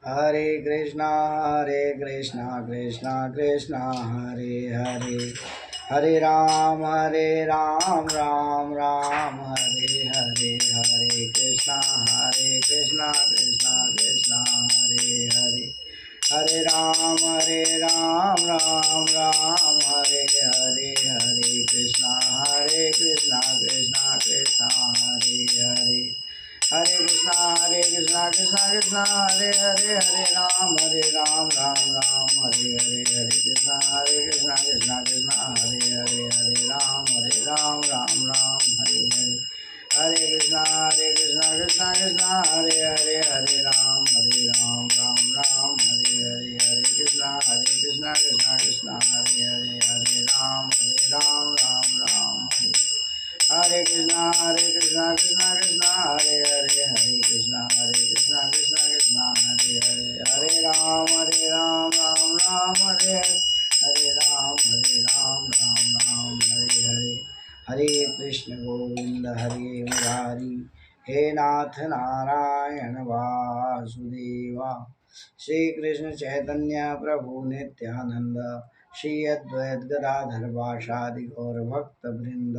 हरे कृष्णा कृष्णा कृष्णा हरे हरे, हरे राम राम राम हरे हरे, हरे कृष्णा कृष्णा कृष्णा हरे हरे, हरे राम राम राम हरे हरे, हरे कृष्णा कृष्णा कृष्णा हरे हरे, हरे कृष्णा कृष्णा कृष्णा हरे हरे, हरे राम राम हरे हरे, हरे कृष्णा कृष्णा कृष्णा हरे हरे, हरे राम राम हरे हरे, हरे कृष्णा कृष्णा कृष्णा हरे हरे, हरे राम राम हरे हरे, हरे कृष्णा कृष्णा कृष्णा हरे हरे, हरे राम राम हरे, हरे कृष्णा कृष्णा कृष्णा हरे हरे, हरे कृष्णा कृष्णा हरे हरे, हरे राम राम हरे हरे, हरे राम हरे हरे, हरे कृष्ण गोविंद हरे मुरारी, हे नाथ नारायण वासुदेवा, श्री कृष्ण चैतन्य प्रभु नित्यानंद, श्री अद्वैत गदाधर वासादि गौर भक्त वृंद।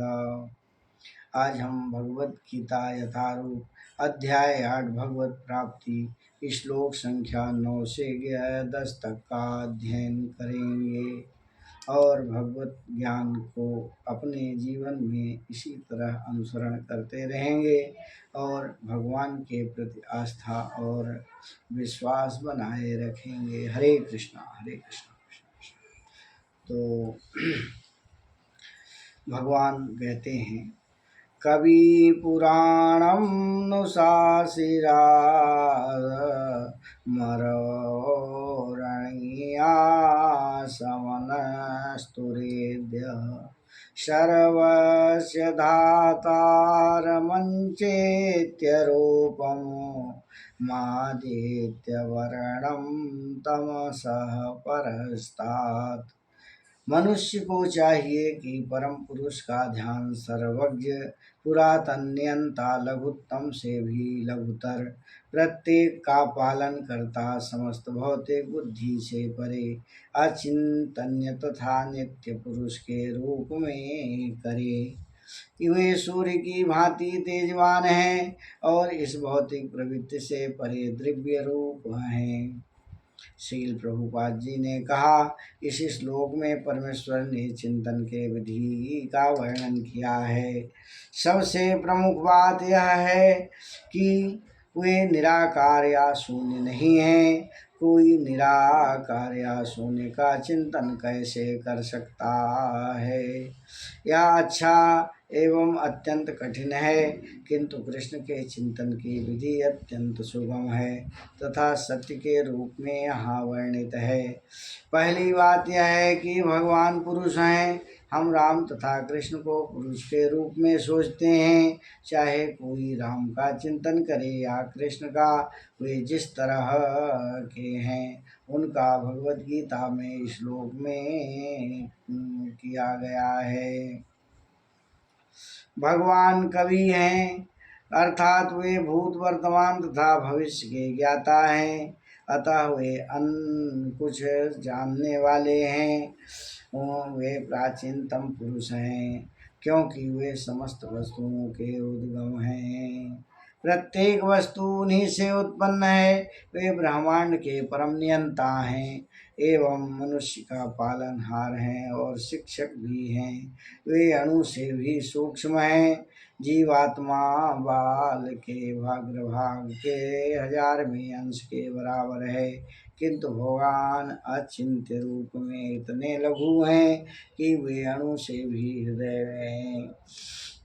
आज हम भगवत गीता यथारूप अध्याय 8 भगवत प्राप्ति श्लोक संख्या 9 से 10 तक का अध्ययन करेंगे और भगवत ज्ञान को अपने जीवन में इसी तरह अनुसरण करते रहेंगे और भगवान के प्रति आस्था और विश्वास बनाए रखेंगे। हरे कृष्णा कृष्ण कृष्ण। तो भगवान कहते हैं, कवि पुराणम नुशासिरा मरोरणीया समनस्तुरेद्य, सर्वस्य धातारमञ्चेत्यरूपं मादित्यवर्णं तमसः परस्तात्। मनुष्य को चाहिए कि परम पुरुष का ध्यान सर्वज्ञ, पुरातन्यंता, लघुत्तम से भी लघुतर, प्रत्येक का पालन करता, समस्त भौतिक बुद्धि से परे, अचिंतन्य तथा नित्य पुरुष के रूप में करे। वे सूर्य की भांति तेजवान हैं और इस भौतिक प्रवृत्ति से परे दिव्य रूप हैं। श्रील प्रभुपाद जी ने कहा, इस श्लोक में परमेश्वर ने चिंतन के विधि का वर्णन किया है। सबसे प्रमुख बात यह है कि वे निराकार या शून्य नहीं है। कोई निराकार या शून्य का चिंतन कैसे कर सकता है? यह अच्छा एवं अत्यंत कठिन है, किंतु कृष्ण के चिंतन की विधि अत्यंत सुगम है तथा सत्य के रूप में यहाँ वर्णित है। पहली बात यह है कि भगवान पुरुष हैं। हम राम तथा कृष्ण को पुरुष के रूप में सोचते हैं। चाहे कोई राम का चिंतन करे या कृष्ण का, वे जिस तरह के हैं उनका भगवत गीता में श्लोक में किया गया है। भगवान कवि हैं, अर्थात वे भूत वर्तमान तथा भविष्य के ज्ञाता हैं, अतः वे कुछ जानने वाले हैं। वे प्राचीनतम पुरुष हैं क्योंकि वे समस्त वस्तुओं के उद्गम हैं। प्रत्येक वस्तु उन्हीं से उत्पन्न है। वे ब्रह्मांड के परम नियंता हैं एवं मनुष्य का पालनहार हैं और शिक्षक भी हैं। वे अणु से भी सूक्ष्म हैं। जीवात्मा बाल के भाग के 1000वें अंश के बराबर है, किंतु भगवान अचिंत्य रूप में इतने लघु हैं कि वे अणु से भी हृदय में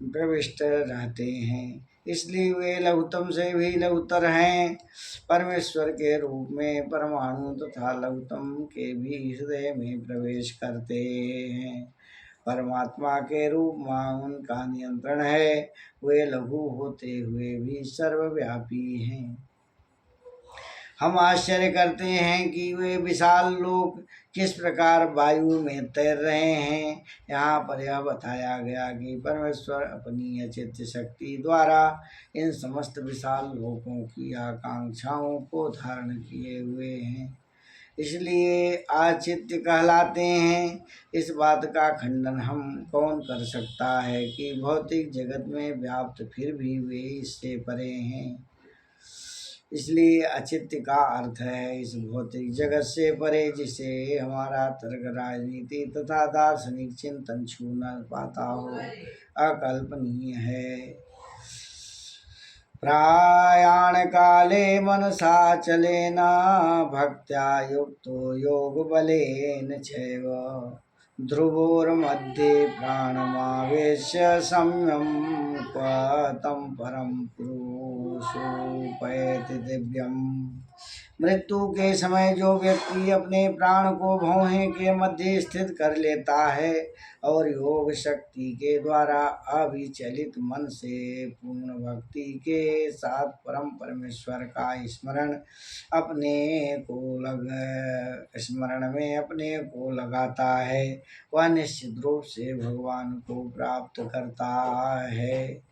प्रविष्ट रहते हैं, इसलिए वे लघुतम से भी लघुतर हैं। परमेश्वर के रूप में परमाणु तथा लघुतम के भी हृदय में प्रवेश करते हैं। परमात्मा के रूप में उनका नियंत्रण है। वे लघु होते हुए भी सर्वव्यापी हैं। हम आश्चर्य करते हैं कि वे विशाल लोक किस प्रकार वायु में तैर रहे हैं। यहाँ पर यह बताया गया कि परमेश्वर अपनी अचित शक्ति द्वारा इन समस्त विशाल लोकों की आकांक्षाओं को धारण किए हुए हैं, इसलिए आचित्य कहलाते हैं। इस बात का खंडन हम कौन कर सकता है कि भौतिक जगत में व्याप्त फिर भी वे इससे परे हैं। इसलिए अचित्य का अर्थ है इस भौतिक जगत से परे, जिसे हमारा तर्क, राजनीति तथा दार्शनिक चिंतन छू न पाता हो, अकल्पनीय है। प्रयाण काले मनसा चलेन भक्त्या युक्तो योग बलेन चैव ध्रुवोर्मध्ये प्राणमावेश्य सम्यं क्वतं परम पुरुषोपैति दिव्यम्। मृत्यु के समय जो व्यक्ति अपने प्राण को भौहें के मध्य स्थित कर लेता है और योग शक्ति के द्वारा अविचलित मन से पूर्ण भक्ति के साथ परम परमेश्वर का स्मरण में अपने को लगाता है, वह निश्चित रूप से भगवान को प्राप्त करता है।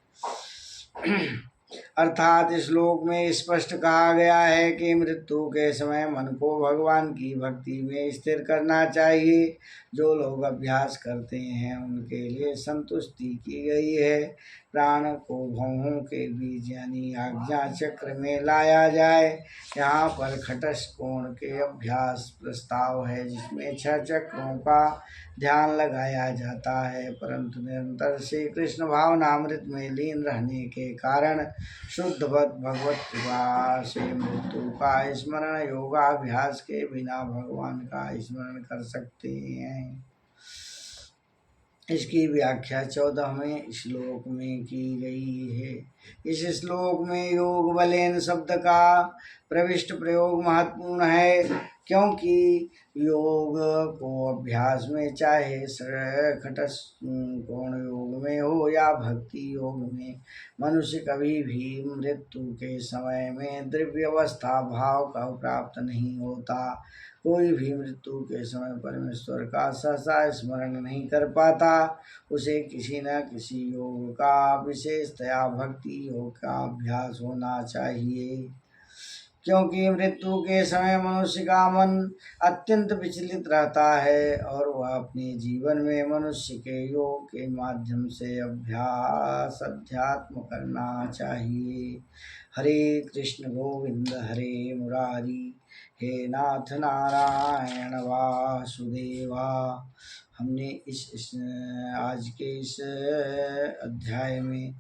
अर्थात इस श्लोक में स्पष्ट कहा गया है कि मृत्यु के समय मन को भगवान की भक्ति में स्थिर करना चाहिए। जो लोग अभ्यास करते हैं उनके लिए संतुष्टि की गई है। प्राण को भौहों के बीच यानी आज्ञा चक्र में लाया जाए। यहाँ पर खटस्थ कोण के अभ्यास प्रस्ताव है, जिसमें 6 चक्रों का ध्यान लगाया जाता है, परंतु निरंतर श्री कृष्ण भावनामृत में लीन रहने के कारण शुद्ध भगवत कृपा से मृत्यु का स्मरण योगाभ्यास के बिना भगवान का स्मरण कर सकते हैं। इसकी व्याख्या 14वें श्लोक में की गई है। इस श्लोक में योग बलेन शब्द का प्रविष्ट प्रयोग महत्वपूर्ण है, क्योंकि योग को अभ्यास में चाहे खटस्थ कोण योग में हो या भक्ति योग में, मनुष्य कभी भी मृत्यु के समय में द्रव्यावस्था भाव का प्राप्त नहीं होता। कोई भी मृत्यु के समय परमेश्वर का सहसा स्मरण नहीं कर पाता। उसे किसी न किसी योग का, विशेषतया भक्ति योग का अभ्यास होना चाहिए, क्योंकि मृत्यु के समय मनुष्य का मन अत्यंत विचलित रहता है और वह अपने जीवन में मनुष्य के योग के माध्यम से अध्यात्म करना चाहिए। हरे कृष्ण गोविंद हरे मुरारी, हे नाथ नारायण वासुदेवा। हमने इस आज के इस अध्याय में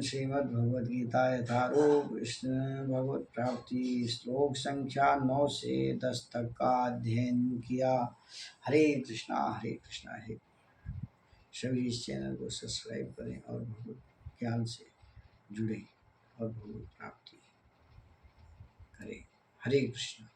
श्रीमद् भगवद गीता यथारूप भगवत प्राप्ति श्लोक संख्या 9 से 10 तक का अध्ययन किया। हरे कृष्णा हरे। सभी इस चैनल को सब्सक्राइब करें और भगवत ज्ञान से जुड़ें और भगवत प्राप्ति करें। हरे कृष्णा।